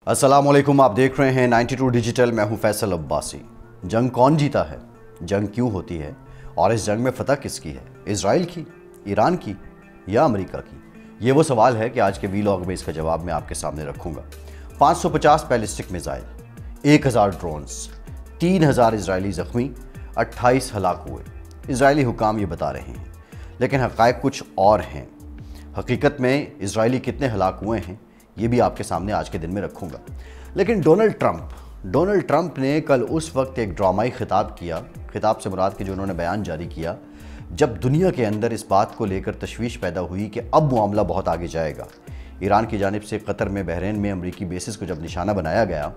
अस्सलाम वालेकुम, आप देख रहे हैं 92 डिजिटल। मैं हूं फैसल अब्बासी। जंग कौन जीता है, जंग क्यों होती है और इस जंग में फतह किसकी है, इजराइल की, ईरान की या अमेरिका की? ये वो सवाल है कि आज के वीलॉग में इसका जवाब मैं आपके सामने रखूंगा। 550 बैलिस्टिक मिसाइल, 1000 ड्रोन्स, 3000 इजरायली ज़ख्मी, 28 हलाक हुए, इजरायली हुकाम ये बता रहे हैं। लेकिन हक़ाइक़ कुछ और हैं। हकीकत में इजरायली कितने हलाक हुए हैं ये भी आपके सामने आज के दिन में रखूंगा। लेकिन डोनाल्ड ट्रंप ने कल उस वक्त एक ड्रामाई खिताब किया, खिताब से मुराद कि जो उन्होंने बयान जारी किया, जब दुनिया के अंदर इस बात को लेकर तशवीश पैदा हुई कि अब मामला बहुत आगे जाएगा। ईरान की जानिब से कतर में, बहरीन में अमरीकी बेसिस को जब निशाना बनाया गया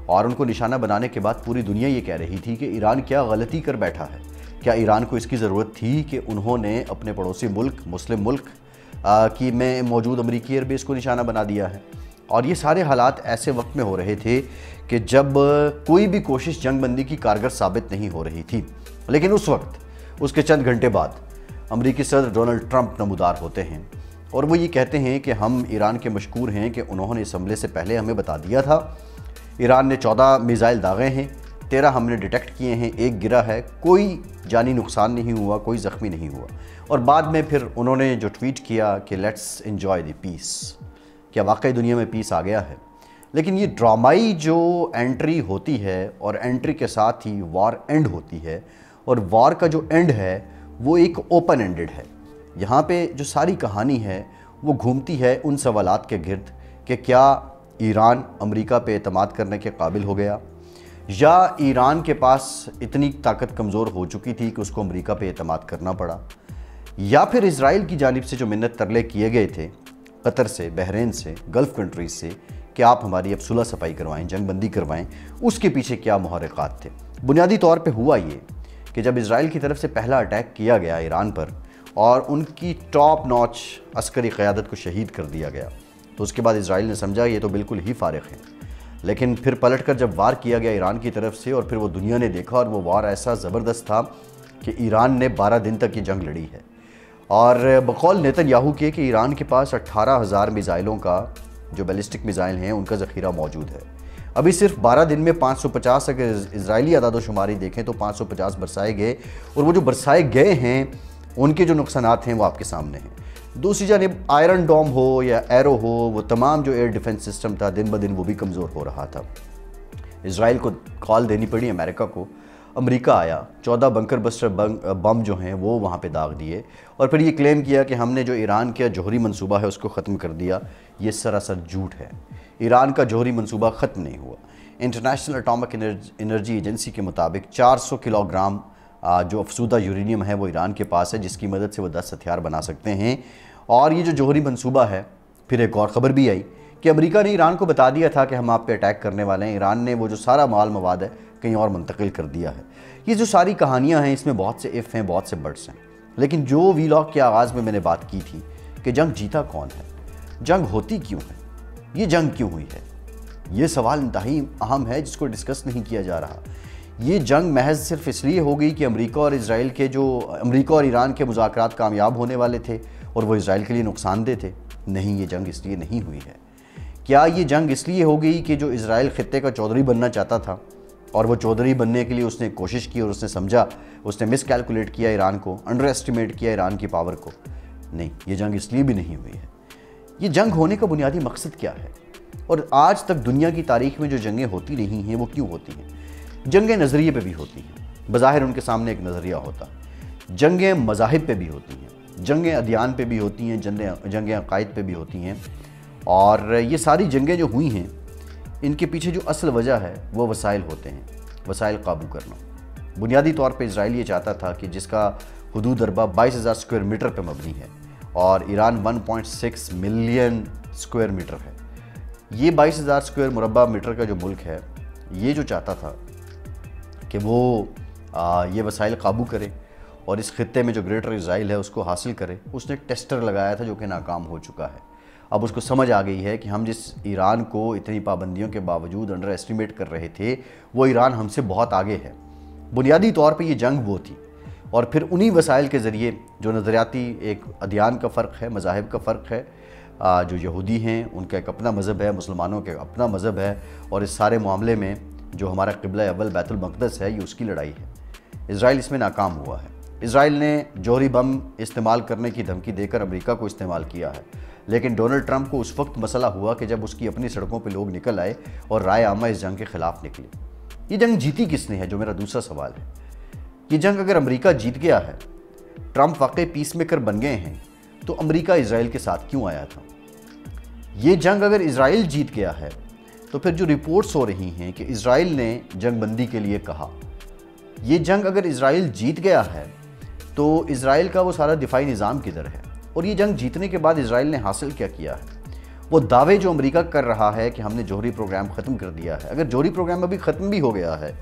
और उनको निशाना बनाने के बाद पूरी दुनिया ये कह रही थी कि ईरान क्या गलती कर बैठा है, क्या ईरान को इसकी ज़रूरत थी कि उन्होंने अपने पड़ोसी मुल्क, मुस्लिम मुल्क कि में मौजूद अमरीकी एयरबेस को निशाना बना दिया है। और ये सारे हालात ऐसे वक्त में हो रहे थे कि जब कोई भी कोशिश जंग बंदी की कारगर साबित नहीं हो रही थी। लेकिन उस वक्त, उसके चंद घंटे बाद अमरीकी सदर डोनाल्ड ट्रंप नमूदार होते हैं और वो ये कहते हैं कि हम ईरान के मशकूर हैं कि उन्होंने इस हमले से पहले हमें बता दिया था। ईरान ने 14 मिसाइल दागे हैं, 13 हमने डिटेक्ट किए हैं, 1 गिरा है, कोई जानी नुकसान नहीं हुआ, कोई ज़ख्मी नहीं हुआ। और बाद में फिर उन्होंने जो ट्वीट किया कि लेट्स एंजॉय द पीस, क्या वाकई दुनिया में पीस आ गया है? लेकिन ये ड्रामाई जो एंट्री होती है और एंट्री के साथ ही वॉर एंड होती है, और वॉर का जो एंड है वो एक ओपन एंडेड है। यहाँ पे जो सारी कहानी है वो घूमती है उन सवालात के गिर्द कि क्या ईरान अमेरिका पे एतमाद करने के काबिल हो गया, या ईरान के पास इतनी ताकत कमज़ोर हो चुकी थी कि उसको अमेरिका पे एतमाद करना पड़ा, या फिर इजराइल की जानिब से जो मिन्नत तरले किए गए थे कतर से, बहरीन से, गल्फ़ कंट्रीज़ से कि आप हमारी अब सुलह सफाई करवाएं, जंग बंदी करवाएं, उसके पीछे क्या मुहर्रिकात थे। बुनियादी तौर पे हुआ ये कि जब इजराइल की तरफ से पहला अटैक किया गया ईरान पर और उनकी टॉप नॉच अस्करी क़यादत को शहीद कर दिया गया, तो उसके बाद इजराइल ने समझा ये तो बिल्कुल ही फारिग हैं। लेकिन फिर पलट कर जब वार किया गया ईरान की तरफ से और फिर वो दुनिया ने देखा, और वो वार ऐसा ज़बरदस्त था कि ईरान ने 12 दिन तक ये जंग लड़ी है। और बकौल नेतन्याहू के कि ईरान के पास 18,000 मिसाइलों का, जो बैलिस्टिक मिसाइल हैं, उनका ज़ख़ीरा मौजूद है। अभी सिर्फ 12 दिन में 550, अगर इजरायली अदादोशुमारी देखें तो 550 बरसाए गए, और वो जो बरसाए गए हैं उनके जो नुकसानात हैं वो आपके सामने हैं। दूसरी जानिब आयरन डोम हो या एरो हो, वो तमाम जो एयर डिफेंस सिस्टम था दिन ब दिन वो भी कमज़ोर हो रहा था। इजराइल को कॉल देनी पड़ी अमेरिका को, अमेरिका आया, 14 बंकर बस्टर बम जो हैं वो वहाँ पे दाग दिए, और फिर ये क्लेम किया कि हमने जो ईरान का जौहरी मंसूबा है उसको ख़त्म कर दिया। ये सरासर झूठ है। ईरान का जौहरी मंसूबा ख़त्म नहीं हुआ। इंटरनेशनल एटॉमिक एनर्जी एजेंसी के मुताबिक 400 किलोग्राम जो अफसूदा यूरेनियम है वो ईरान के पास है, जिसकी मदद से वो 10 हथियार बना सकते हैं। और ये जो जौहरी मंसूबा है, फिर एक और ख़बर भी आई कि अमेरिका ने ईरान को बता दिया था कि हम आप पे अटैक करने वाले हैं। ईरान ने वो जो सारा माल मवाद है कहीं और मुंतकिल कर दिया है। ये जो सारी कहानियाँ हैं इसमें बहुत से इफ़ हैं, बहुत से बट्स हैं। लेकिन जो वीलॉग के आगाज़ में मैंने बात की थी कि जंग जीता कौन है, जंग होती क्यों है, ये जंग क्यों हुई है, ये सवाल इंतहाई अहम है जिसको डिस्कस नहीं किया जा रहा। ये जंग महज सिर्फ इसलिए हो गई कि अमेरिका और ईरान के मुज़ाकरात कामयाब होने वाले थे और वो इजराइल के लिए नुकसानदेह थे? नहीं, ये जंग इसलिए नहीं हुई है। क्या ये जंग इसलिए हो गई कि जो इजराइल खित्ते का चौधरी बनना चाहता था और वो चौधरी बनने के लिए उसने कोशिश की और उसने समझा, उसने मिस कैलकुलेट किया ईरान को, अंडर एस्टिमेट किया ईरान की पावर को? नहीं, ये जंग इसलिए भी नहीं हुई है। ये जंग होने का बुनियादी मकसद क्या है, और आज तक दुनिया की तारीख में जो जंगें होती रही हैं वो क्यों होती हैं? जंगें नज़रिए पे भी होती हैं, बज़ाहिर उनके सामने एक नज़रिया होता है। जंगें मज़ाहिब पे भी होती हैं, जंगें अदियान पे भी होती हैं, जंगें अक़ायद पे भी होती हैं। और ये सारी जंगें जो हुई हैं इनके पीछे जो असल वजह है वो वसाइल होते हैं, वसाइल काबू करना। बुनियादी तौर पे इजराइल ये चाहता था कि जिसका हुदूद अरबा 22,000 स्क्वायर मीटर पे मबनी है और ईरान 1.6 मिलियन स्क्वायर मीटर है, ये 22,000 स्क्वायर मुरबा मीटर का जो मुल्क है, ये जो चाहता था कि वो ये वसाइल काबू करे और इस खित्ते में जो ग्रेटर इजराइल है उसको हासिल करे, उसने एक टेस्टर लगाया था जो कि नाकाम हो चुका है। अब उसको समझ आ गई है कि हम जिस ईरान को इतनी पाबंदियों के बावजूद अंडर एस्टिमेट कर रहे थे, वो ईरान हमसे बहुत आगे है। बुनियादी तौर पे ये जंग वो थी, और फिर उन्हीं वसाइल के ज़रिए जो नज़रियाती एक अदियान का फ़र्क है, मज़ाहिब का फ़र्क है, جو یہودی ہیں ان کا ایک اپنا مذہب ہے، مسلمانوں کا اپنا مذہب ہے، اور اس سارے معاملے میں جو ہمارا قبلہ اول بیت المقدس ہے یہ اس کی لڑائی ہے۔ اسرائیل اس میں ناکام ہوا ہے۔ اسرائیل نے جوہری بم استعمال کرنے کی دھمکی دے کر امریکہ کو استعمال کیا ہے، لیکن ڈونلڈ ٹرمپ کو اس وقت مسئلہ ہوا کہ جب اس کی اپنی سڑکوں پہ لوگ نکل آئے اور رائے عامہ اس جنگ کے خلاف نکلی۔ یہ جنگ جیتی کس نے ہے، جو میرا دوسرا سوال ہے۔ یہ جنگ اگر امریکہ جیت گیا ہے، ٹرمپ واقعی پیس میکر بن گئے ہیں، تو امریکہ اسرائیل کے ساتھ کیوں آیا تھا؟ یہ جنگ اگر اسرائیل جیت گیا ہے تو پھر جو رپورٹس ہو رہی ہیں کہ اسرائیل نے جنگ بندی کے لیے کہا، یہ جنگ اگر اسرائیل جیت گیا ہے تو اسرائیل کا وہ سارا دفاعی نظام کدھر ہے؟ اور یہ جنگ جیتنے کے بعد اسرائیل نے حاصل کیا کیا ہے؟ وہ دعوے جو امریکہ کر رہا ہے کہ ہم نے جوہری پروگرام ختم کر دیا ہے، اگر جوہری پروگرام ابھی ختم بھی ہو گیا ہے،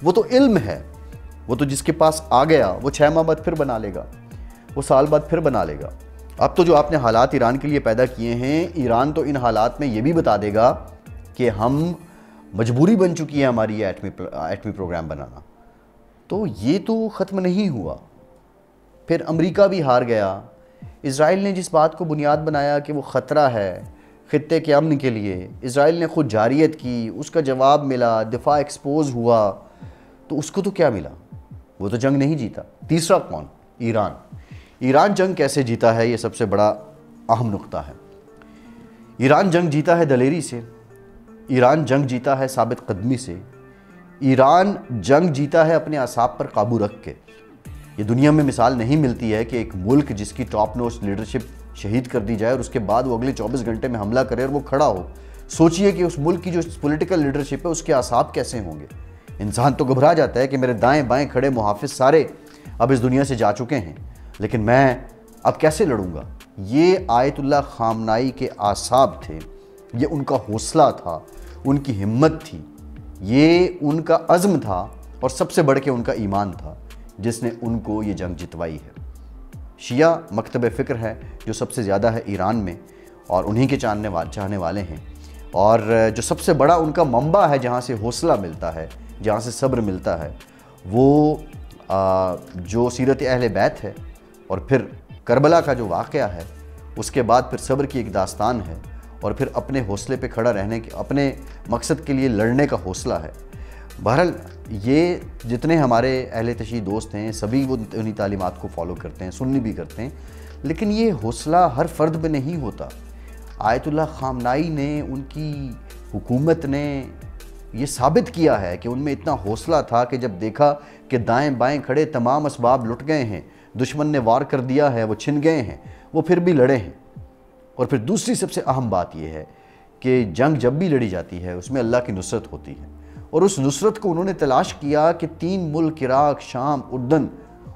وہ تو علم ہے، وہ تو جس کے پاس آ گیا وہ 6 ماہ بعد پھر بنا لے گا، وہ سال بعد پھر بنا لے گا۔ اب تو جو آپ نے حالات ایران کے لیے پیدا کیے ہیں، ایران تو ان حالات میں یہ بھی بتا دے گا کہ ہم مجبوری بن چکی ہے ہماری یہ ایٹمی پروگرام بنانا۔ تو یہ تو ختم نہیں ہوا۔ پھر امریکہ بھی ہار گیا۔ اسرائیل نے جس بات کو بنیاد بنایا کہ وہ خطرہ ہے خطے کے امن کے لیے، اسرائیل نے خود جارحیت کی، اس کا جواب ملا، دفاع ایکسپوز ہوا، تو اس کو تو کیا ملا؟ وہ تو جنگ نہیں جیتا۔ تیسرا کون؟ ایران۔ ایران جنگ کیسے جیتا ہے، یہ سب سے بڑا اہم نقطہ ہے۔ ایران جنگ جیتا ہے دلیری سے، ایران جنگ جیتا ہے ثابت قدمی سے، ایران جنگ جیتا ہے اپنے اعصاب پر قابو رکھ کے۔ یہ دنیا میں مثال نہیں ملتی ہے کہ ایک ملک جس کی ٹاپ نوچ لیڈرشپ شہید کر دی جائے اور اس کے بعد وہ اگلے 24 گھنٹے میں حملہ کرے اور وہ کھڑا ہو۔ سوچئے کہ اس ملک کی جو پولیٹیکل لیڈرشپ ہے اس کے اعصاب کیسے ہوں گے۔ انسان تو گھبرا جاتا ہے کہ میرے دائیں بائیں کھڑے محافظ سارے اب اس دنیا سے جا چکے ہیں، لیکن میں اب کیسے لڑوں گا؟ یہ آیت اللہ خامنائی کے اعصاب تھے، یہ ان کا حوصلہ تھا، ان کی ہمت تھی، یہ ان کا عزم تھا، اور سب سے بڑھ کے ان کا ایمان تھا جس نے ان کو یہ جنگ جتوائی ہے۔ شیعہ مکتب فکر ہے جو سب سے زیادہ ہے ایران میں، اور انہی کے چاہنے والے ہیں، اور جو سب سے بڑا ان کا منبع ہے جہاں سے حوصلہ ملتا ہے، جہاں سے صبر ملتا ہے، وہ جو سیرت اہل بیت ہے، اور پھر کربلا کا جو واقعہ ہے، اس کے بعد پھر صبر کی ایک داستان ہے، اور پھر اپنے حوصلے پہ کھڑا رہنے کے، اپنے مقصد کے لیے لڑنے کا حوصلہ ہے۔ بہرحال یہ جتنے ہمارے اہل تشیع دوست ہیں سبھی وہ انہی تعلیمات کو فالو کرتے ہیں، سننی بھی کرتے ہیں، لیکن یہ حوصلہ ہر فرد پہ نہیں ہوتا۔ آیت اللہ خامنائی نے، ان کی حکومت نے یہ ثابت کیا ہے کہ ان میں اتنا حوصلہ تھا کہ جب دیکھا کہ دائیں بائیں کھڑے تمام اسباب لٹ گئے ہیں، دشمن نے وار کر دیا ہے، وہ چھن گئے ہیں، وہ پھر بھی لڑے ہیں۔ اور پھر دوسری سب سے اہم بات یہ ہے کہ جنگ جب بھی لڑی جاتی ہے اس میں اللہ کی نصرت ہوتی ہے، اور اس نصرت کو انہوں نے تلاش کیا کہ 3 ملک عراق، شام، اردن،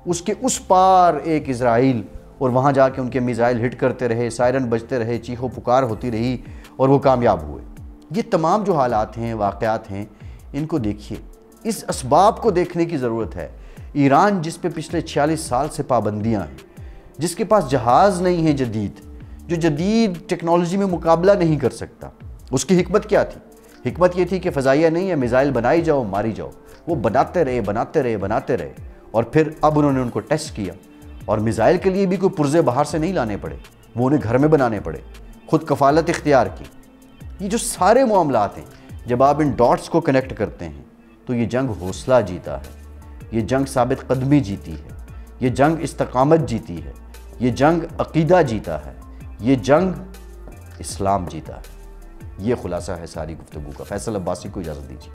اس کے اس پار ایک اسرائیل، اور وہاں جا کے ان کے میزائل ہٹ کرتے رہے، سائرن بجتے رہے، چیخ و پکار ہوتی رہی، اور وہ کامیاب ہوئے۔ یہ تمام جو حالات ہیں، واقعات ہیں، ان کو دیکھیے، اس اسباب کو دیکھنے کی ضرورت ہے۔ ایران جس پہ پچھلے 46 سال سے پابندیاں ہیں، جس کے پاس جہاز نہیں ہے جدید، جو جدید ٹیکنالوجی میں مقابلہ نہیں کر سکتا، اس کی حکمت کیا تھی؟ حکمت یہ تھی کہ فضائیہ نہیں ہے، میزائل بنائی جاؤ، ماری جاؤ۔ وہ بناتے رہے، اور پھر اب انہوں نے ان کو ٹیسٹ کیا، اور میزائل کے لیے بھی کوئی پرزے باہر سے نہیں لانے پڑے، وہ انہیں گھر میں بنانے پڑے، خود کفالت اختیار کی۔ یہ جو سارے معاملات ہیں، جب آپ ان ڈاٹس کو کنیکٹ کرتے ہیں تو یہ جنگ حوصلہ جیتا ہے، یہ جنگ ثابت قدمی جیتی ہے، یہ جنگ استقامت جیتی ہے، یہ جنگ عقیدہ جیتا ہے، یہ جنگ اسلام جیتا ہے۔ یہ خلاصہ ہے ساری گفتگو کا۔ فیصل عباسی کو اجازت دیجیے۔